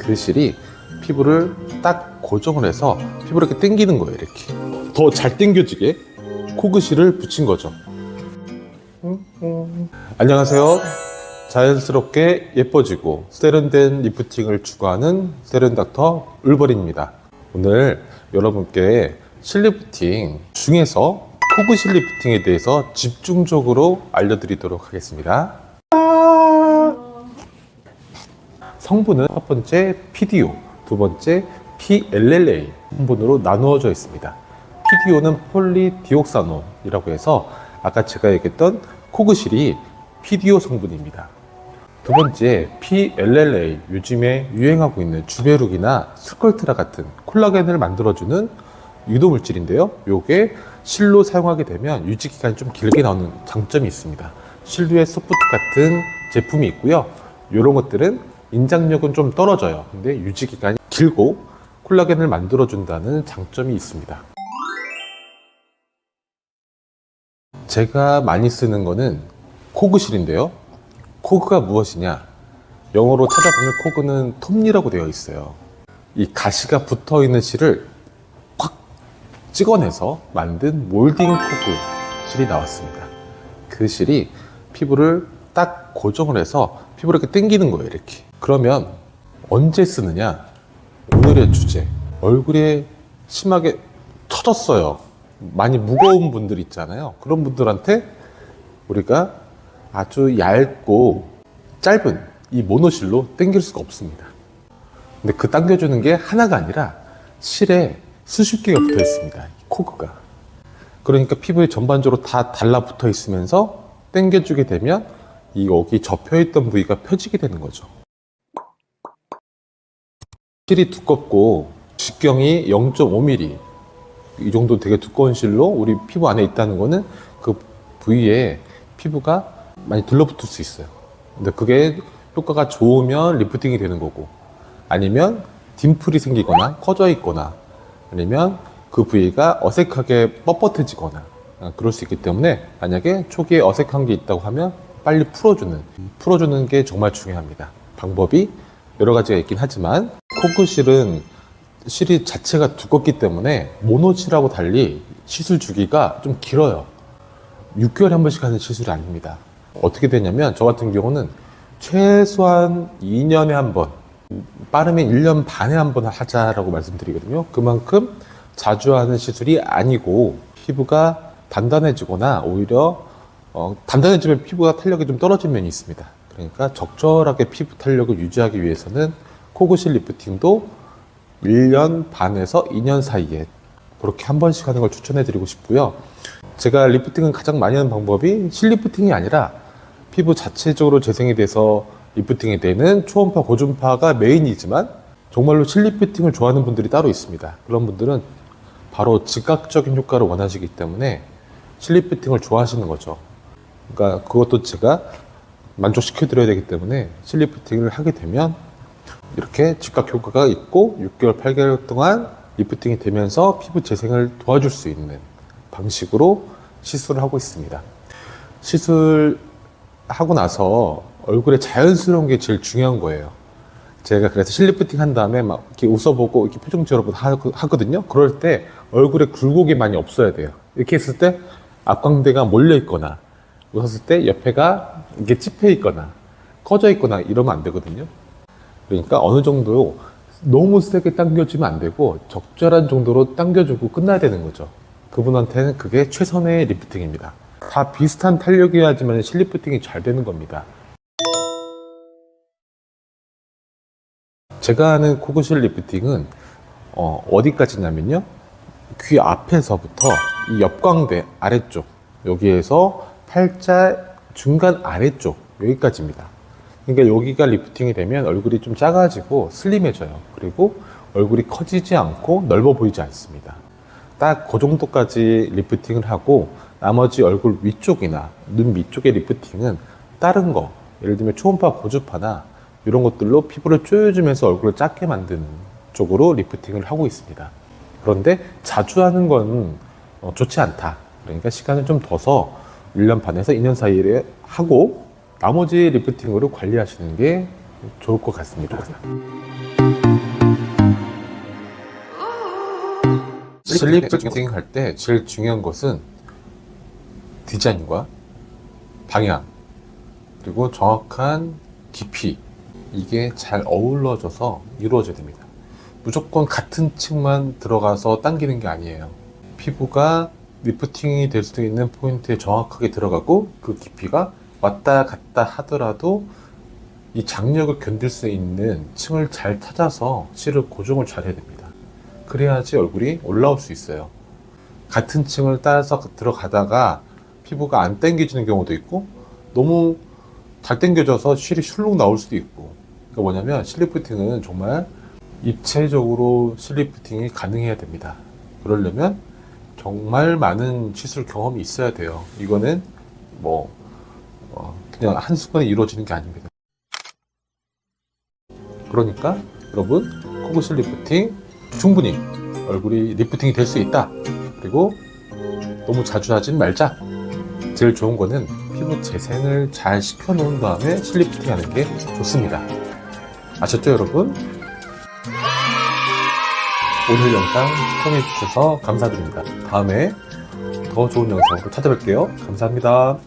그 실이 피부를 딱 고정을 해서 피부를 이렇게 당기는 거예요. 이렇게 더 잘 당겨지게 코그실을 붙인 거죠. 안녕하세요. 자연스럽게 예뻐지고 세련된 리프팅을 추구하는 세련닥터 울버린입니다. 오늘 여러분께 실리프팅 중에서 코그실 리프팅에 대해서 집중적으로 알려드리도록 하겠습니다. 성분은 첫 번째 PDO, 두 번째 PLLA 성분으로 나누어져 있습니다. PDO는 폴리디옥사논이라고 해서 아까 제가 얘기했던 코그실이 PDO 성분입니다. 두 번째 PLLA, 요즘에 유행하고 있는 주베룩이나 스컬트라 같은 콜라겐을 만들어주는 유도물질인데요. 요게 실로 사용하게 되면 유지기간이 좀 길게 나오는 장점이 있습니다. 실루엣 소프트 같은 제품이 있고요. 이런 것들은 인장력은 좀 떨어져요. 근데 유지기간이 길고 콜라겐을 만들어준다는 장점이 있습니다. 제가 많이 쓰는 거는 코그실인데요. 코그가 무엇이냐? 영어로 찾아보면 코그는 톱니라고 되어 있어요. 이 가시가 붙어 있는 실을 꽉 찍어내서 만든 몰딩 코그 실이 나왔습니다. 그 실이 피부를 딱 고정을 해서 피부를 이렇게 당기는 거예요. 이렇게. 그러면 언제 쓰느냐? 오늘의 주제. 얼굴에 심하게 처졌어요. 많이 무거운 분들 있잖아요. 그런 분들한테 우리가 아주 얇고 짧은 이 모노실로 당길 수가 없습니다. 근데 그 당겨주는 게 하나가 아니라 실에 수십 개가 붙어 있습니다. 코그가. 그러니까 피부에 전반적으로 다 달라붙어 있으면서 당겨주게 되면 이 여기 접혀있던 부위가 펴지게 되는 거죠. 실이 두껍고 직경이 0.5mm 이 정도 되게 두꺼운 실로 우리 피부 안에 있다는 거는 그 부위에 피부가 많이 들러붙을 수 있어요. 근데 그게 효과가 좋으면 리프팅이 되는 거고, 아니면 딤플이 생기거나 커져 있거나, 아니면 그 부위가 어색하게 뻣뻣해지거나 그럴 수 있기 때문에 만약에 초기에 어색한 게 있다고 하면 빨리 풀어주는 게 정말 중요합니다. 방법이 여러 가지가 있긴 하지만 코그실은 실이 자체가 두껍기 때문에 모노실하고 달리 시술 주기가 좀 길어요. 6개월에 한 번씩 하는 시술이 아닙니다. 어떻게 되냐면 저 같은 경우는 최소한 2년에 한 번, 빠르면 1년 반에 한 번 하자라고 말씀드리거든요. 그만큼 자주 하는 시술이 아니고 피부가 단단해지거나 오히려 단단해지면 피부가 탄력이 좀 떨어진 면이 있습니다. 그러니까 적절하게 피부 탄력을 유지하기 위해서는 코그실 리프팅도 1년 반에서 2년 사이에 그렇게 한 번씩 하는 걸 추천해 드리고 싶고요. 제가 리프팅을 가장 많이 하는 방법이 실리프팅이 아니라 피부 자체적으로 재생이 돼서 리프팅이 되는 초음파, 고준파가 메인이지만 정말로 실리프팅을 좋아하는 분들이 따로 있습니다. 그런 분들은 바로 즉각적인 효과를 원하시기 때문에 실리프팅을 좋아하시는 거죠. 그러니까 그것도 제가 만족시켜 드려야 되기 때문에 실리프팅을 하게 되면 이렇게 즉각 효과가 있고 6개월, 8개월 동안 리프팅이 되면서 피부 재생을 도와줄 수 있는 방식으로 시술을 하고 있습니다. 시술하고 나서 얼굴에 자연스러운 게 제일 중요한 거예요. 제가 그래서 실리프팅 한 다음에 막 이렇게 웃어보고 이렇게 표정 지어보고 하거든요. 그럴 때 얼굴에 굴곡이 많이 없어야 돼요. 이렇게 했을 때 앞광대가 몰려 있거나 웃었을 때 옆에가 이게 찝혀 있거나 꺼져 있거나 이러면 안 되거든요. 그러니까 어느 정도 너무 세게 당겨주면 안 되고 적절한 정도로 당겨주고 끝나야 되는 거죠. 그분한테는 그게 최선의 리프팅입니다. 다 비슷한 탄력이어야지만 실리프팅이 잘 되는 겁니다. 제가 하는 코그실 리프팅은 어디까지냐면요, 귀 앞에서부터 이 옆광대 아래쪽, 여기에서 팔자 중간 아래쪽 여기까지입니다. 그러니까 여기가 리프팅이 되면 얼굴이 좀 작아지고 슬림해져요. 그리고 얼굴이 커지지 않고 넓어 보이지 않습니다. 딱 그 정도까지 리프팅을 하고 나머지 얼굴 위쪽이나 눈 밑쪽의 리프팅은 다른 거, 예를 들면 초음파, 고주파나 이런 것들로 피부를 조여주면서 얼굴을 작게 만드는 쪽으로 리프팅을 하고 있습니다. 그런데 자주 하는 건 좋지 않다. 그러니까 시간을 좀 둬서 1년 반에서 2년 사이에 하고 나머지 리프팅으로 관리하시는 게 좋을 것 같습니다. 슬리프팅 할 때 제일 중요한 것은 디자인과 방향, 그리고 정확한 깊이, 이게 잘 어우러져서 이루어져야 됩니다. 무조건 같은 층만 들어가서 당기는 게 아니에요. 피부가 리프팅이 될 수도 있는 포인트에 정확하게 들어가고, 그 깊이가 왔다 갔다 하더라도 이 장력을 견딜 수 있는 층을 잘 찾아서 실을 고정을 잘 해야 됩니다. 그래야지 얼굴이 올라올 수 있어요. 같은 층을 따라서 들어가다가 피부가 안 당겨지는 경우도 있고, 너무 잘 당겨져서 실이 슐룩 나올 수도 있고. 그러니까 뭐냐면 실리프팅은 정말 입체적으로 실리프팅이 가능해야 됩니다. 그러려면 정말 많은 시술 경험이 있어야 돼요. 이거는 그냥 한순간에 이루어지는 게 아닙니다. 그러니까 여러분, 코브실 리프팅 충분히 얼굴이 리프팅이 될 수 있다. 그리고 너무 자주 하진 말자. 제일 좋은 거는 피부 재생을 잘 시켜놓은 다음에 실리프팅 하는 게 좋습니다. 아셨죠, 여러분? 오늘 영상 시청해주셔서 감사드립니다. 다음에 더 좋은 영상으로 찾아뵐게요. 감사합니다.